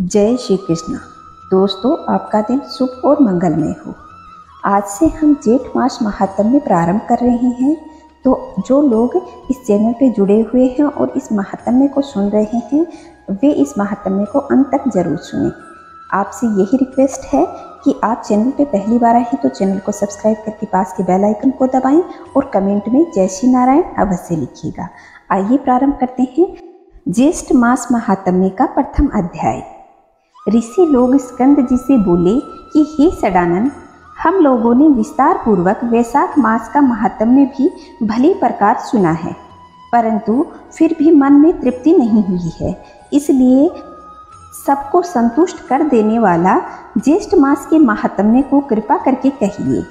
जय श्री कृष्ण। दोस्तों, आपका दिन शुभ और मंगलमय हो। आज से हम जेठ मास महात्म्य प्रारंभ कर रहे हैं, तो जो लोग इस चैनल पे जुड़े हुए हैं और इस महात्म्य को सुन रहे हैं, वे इस महात्म्य को अंत तक जरूर सुनें। आपसे यही रिक्वेस्ट है कि आप चैनल पे पहली बार आए हैं तो चैनल को सब्सक्राइब करके पास के बेल आइकन को दबाएं और कमेंट में जय श्री नारायण अवश्य लिखिएगा। आइए प्रारंभ करते हैं ज्येष्ठ मास महात्म्य का प्रथम अध्याय। ऋषि लोग स्कंद जी से बोले कि हे सडानन, हम लोगों ने विस्तार पूर्वक वैशाख मास का महात्म्य भी भली प्रकार सुना है, परंतु फिर भी मन में तृप्ति नहीं हुई है। इसलिए सबको संतुष्ट कर देने वाला ज्येष्ठ मास के महात्म्य को कृपा करके कहिए,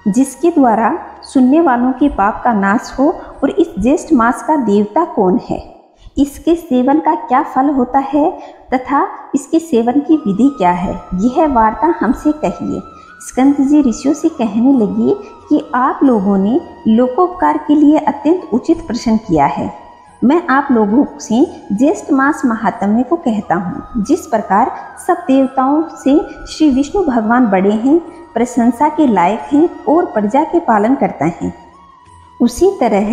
जिसके द्वारा सुनने वालों के पाप का नाश हो। और इस ज्येष्ठ मास का देवता कौन है, इसके सेवन का क्या फल होता है तथा इसके सेवन की विधि क्या है, यह वार्ता हमसे कहिए। स्कंद जी ऋषियों से कहने लगे कि आप लोगों ने लोकोपकार के लिए अत्यंत उचित प्रश्न किया है। मैं आप लोगों से ज्येष्ठ मास महात्म्य को कहता हूँ। जिस प्रकार सब देवताओं से श्री विष्णु भगवान बड़े हैं, प्रशंसा के लायक हैं और प्रजा के पालन करता है, उसी तरह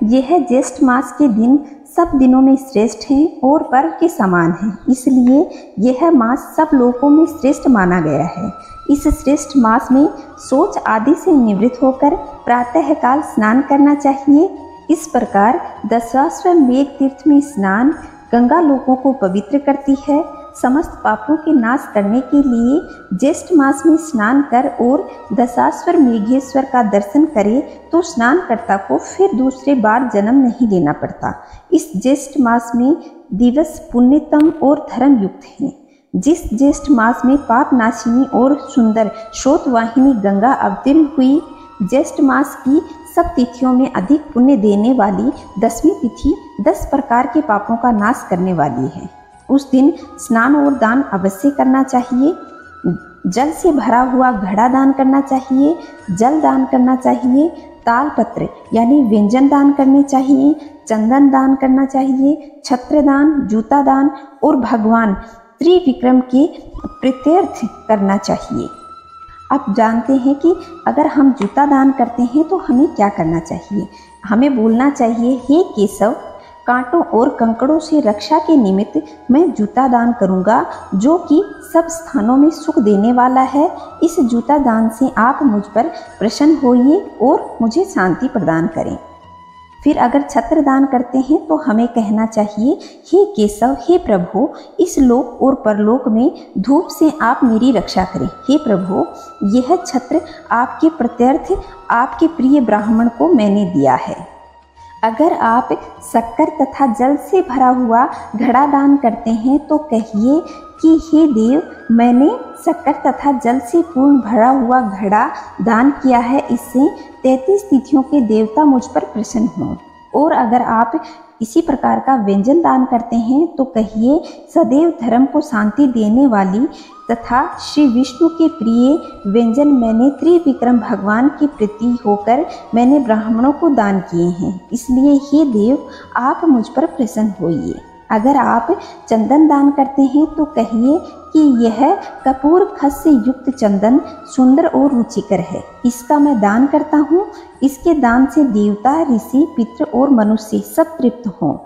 यह ज्येष्ठ मास के दिन सब दिनों में श्रेष्ठ हैं और पर्व के समान है। इसलिए यह मास सब लोगों में श्रेष्ठ माना गया है। इस श्रेष्ठ मास में शौच आदि से निवृत्त होकर प्रातःकाल स्नान करना चाहिए। इस प्रकार दशाश्वमेध तीर्थ में स्नान गंगा लोगों को पवित्र करती है। समस्त पापों के नाश करने के लिए ज्येष्ठ मास में स्नान कर और दशाश्वमेधेश्वर का दर्शन करे तो स्नानकर्ता को फिर दूसरे बार जन्म नहीं लेना पड़ता। इस ज्येष्ठ मास में दिवस पुण्यतम और धर्म युक्त हैं। जिस ज्येष्ठ मास में पाप नाशिनी और सुंदर स्रोतवाहिनी गंगा अवतीर्ण हुई, ज्येष्ठ मास की सब तिथियों में अधिक पुण्य देने वाली 10वीं तिथि 10 प्रकार के पापों का नाश करने वाली है। उस दिन स्नान और दान अवश्य करना चाहिए। जल से भरा हुआ घड़ा दान करना चाहिए, जल दान करना चाहिए, तालपत्र यानी व्यंजन दान करने चाहिए, चंदन दान करना चाहिए, छत्र दान, जूता दान और भगवान त्रिविक्रम के प्रीत्यर्थ करना चाहिए। अब जानते हैं कि अगर हम जूता दान करते हैं तो हमें क्या करना चाहिए। हमें बोलना चाहिए, हे केशव, कांटों और कंकड़ों से रक्षा के निमित्त मैं जूता दान करूंगा, जो कि सब स्थानों में सुख देने वाला है। इस जूता दान से आप मुझ पर प्रसन्न होइए और मुझे शांति प्रदान करें। फिर अगर छत्र दान करते हैं तो हमें कहना चाहिए, हे केशव, हे प्रभु, इस लोक और परलोक में धूप से आप मेरी रक्षा करें। हे प्रभु, यह छत्र आपके प्रत्यर्थ आपके प्रिय ब्राह्मण को मैंने दिया है। अगर आप शक्कर तथा जल से भरा हुआ घड़ा दान करते हैं तो कहिए कि हे देव, मैंने शक्कर तथा जल से पूर्ण भरा हुआ घड़ा दान किया है, इससे 33 तिथियों के देवता मुझ पर प्रसन्न हों। और अगर आप इसी प्रकार का व्यंजन दान करते हैं तो कहिए, सदैव धर्म को शांति देने वाली तथा श्री विष्णु के प्रिय व्यंजन मैंने त्रिविक्रम भगवान की प्रीति होकर मैंने ब्राह्मणों को दान किए हैं, इसलिए हे देव, आप मुझ पर प्रसन्न होइए। अगर आप चंदन दान करते हैं तो कहिए कि यह कपूर खस से युक्त चंदन सुंदर और रुचिकर है, इसका मैं दान करता हूँ। इसके दान से देवता, ऋषि, पितृ और मनुष्य सब तृप्त हों।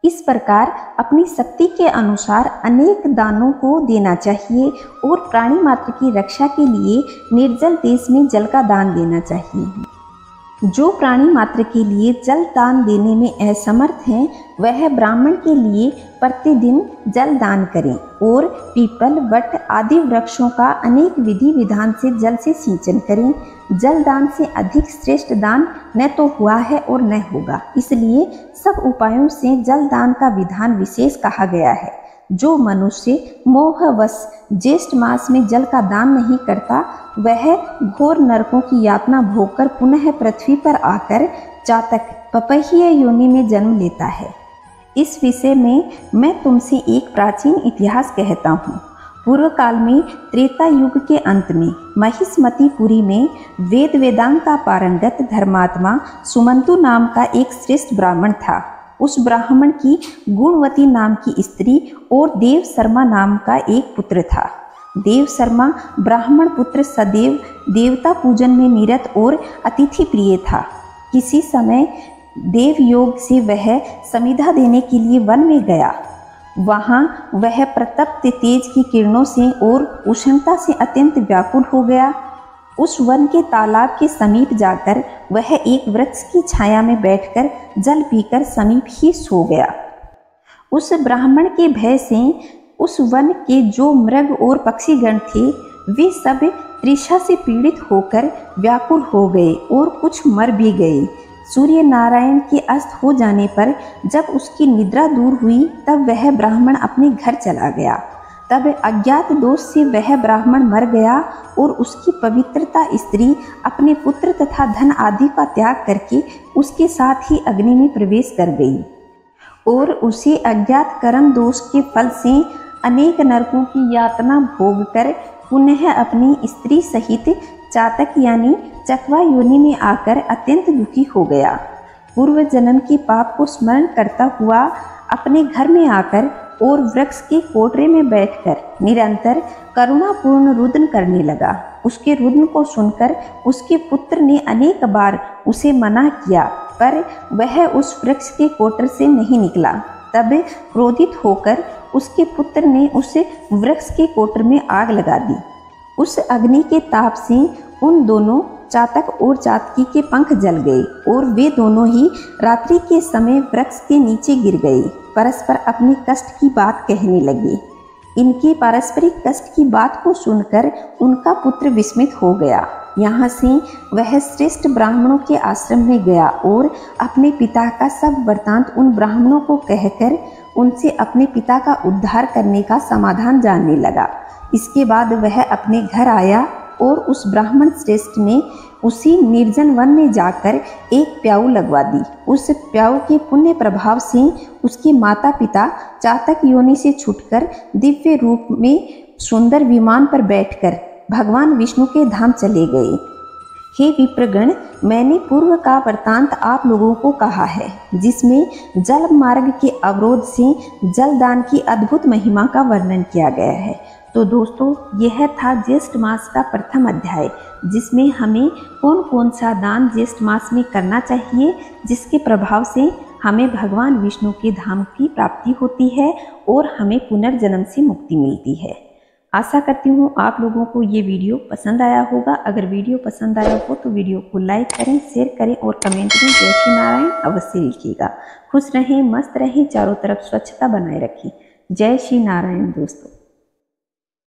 इस प्रकार अपनी शक्ति के अनुसार अनेक दानों को देना चाहिए और प्राणी मात्र की रक्षा के लिए निर्जल देश में जल का दान देना चाहिए। जो प्राणी मात्र के लिए जल दान देने में असमर्थ हैं, वह ब्राह्मण के लिए प्रतिदिन जल दान करें और पीपल, वट आदि वृक्षों का अनेक विधि विधान से जल से सिंचन करें। जल दान से अधिक श्रेष्ठ दान न तो हुआ है और न होगा, इसलिए सब उपायों से जल दान का विधान विशेष कहा गया है। जो मनुष्य मोहवश ज्येष्ठ मास में जल का दान नहीं करता, वह घोर नरकों की यातना भोगकर पुनः पृथ्वी पर आकर चातक पपहिया योनि में जन्म लेता है। इस विषय में मैं तुमसे एक प्राचीन इतिहास कहता हूँ। पूर्व काल में त्रेता युग के अंत में महिष्मतीपुरी में वेद वेदांत का पारंगत धर्मात्मा सुमंतु नाम का एक श्रेष्ठ ब्राह्मण था। उस ब्राह्मण की गुणवती नाम की स्त्री और देव शर्मा नाम का एक पुत्र था। देव शर्मा ब्राह्मण पुत्र सदैव देवता पूजन में निरत और अतिथि प्रिय था। किसी समय देव योग से वह समिधा देने के लिए वन में गया। वहां वह प्रतप्त तेज की किरणों से और उष्णता से अत्यंत व्याकुल हो गया। उस वन के तालाब के समीप जाकर वह एक वृक्ष की छाया में बैठकर जल पीकर समीप ही सो गया। उस ब्राह्मण के भय से उस वन के जो मृग और पक्षीगण थे वे सब तृषा से पीड़ित होकर व्याकुल हो गए और कुछ मर भी गए। सूर्य नारायण के अस्त हो जाने पर जब उसकी निद्रा दूर हुई तब वह ब्राह्मण अपने घर चला गया। तब अज्ञात दोष से वह ब्राह्मण मर गया और उसकी पवित्रता स्त्री अपने पुत्र तथा धन आदि का त्याग करके उसके साथ ही अग्नि में प्रवेश कर गई और उसे अज्ञात कर्म दोष के फल से अनेक नरकों की यातना भोग कर पुनः अपनी स्त्री सहित चातक यानी चकवा योनि में आकर अत्यंत दुखी हो गया। पूर्व जन्म के पाप को स्मरण करता हुआ अपने घर में आकर और वृक्ष के कोटरे में बैठकर निरंतर करुणापूर्ण रुदन करने लगा। उसके रुदन को सुनकर उसके पुत्र ने अनेक बार उसे मना किया पर वह उस वृक्ष के कोटर से नहीं निकला। तब क्रोधित होकर उसके पुत्र ने उस वृक्ष के कोटर में आग लगा दी। उस अग्नि के ताप से उन दोनों चातक और चातकी के पंख जल गए और वे दोनों ही रात्रि के समय वृक्ष के नीचे गिर गए। परस्पर अपने कष्ट की बात कहने लगे। इनके पारस्परिक कष्ट की बात को सुनकर उनका पुत्र विस्मित हो गया। यहाँ से वह श्रेष्ठ ब्राह्मणों के आश्रम में गया और अपने पिता का सब वृत्तांत उन ब्राह्मणों को कहकर उनसे अपने पिता का उद्धार करने का समाधान जानने लगा। इसके बाद वह अपने घर आया और उस ब्राह्मण श्रेष्ठ ने उसी निर्जन वन में जाकर एक प्याऊ लगवा दी। उस प्याऊ के पुण्य प्रभाव से उसके माता पिता चातक योनि से छूटकर दिव्य रूप में सुंदर विमान पर बैठकर भगवान विष्णु के धाम चले गए। हे विप्रगण, मैंने पूर्व का वृत्तांत आप लोगों को कहा है जिसमें जल मार्ग के अवरोध से जलदान की अद्भुत महिमा का वर्णन किया गया है। तो दोस्तों, यह था ज्येष्ठ मास का प्रथम अध्याय जिसमें हमें कौन कौन सा दान ज्येष्ठ मास में करना चाहिए जिसके प्रभाव से हमें भगवान विष्णु के धाम की प्राप्ति होती है और हमें पुनर्जन्म से मुक्ति मिलती है। आशा करती हूँ आप लोगों को ये वीडियो पसंद आया होगा। अगर वीडियो पसंद आया हो तो वीडियो को लाइक करें, शेयर करें और कमेंट में जय श्री नारायण अवश्य लिखिएगा। खुश रहें, मस्त रहें, चारों तरफ स्वच्छता बनाए रखें। जय श्री नारायण दोस्तों।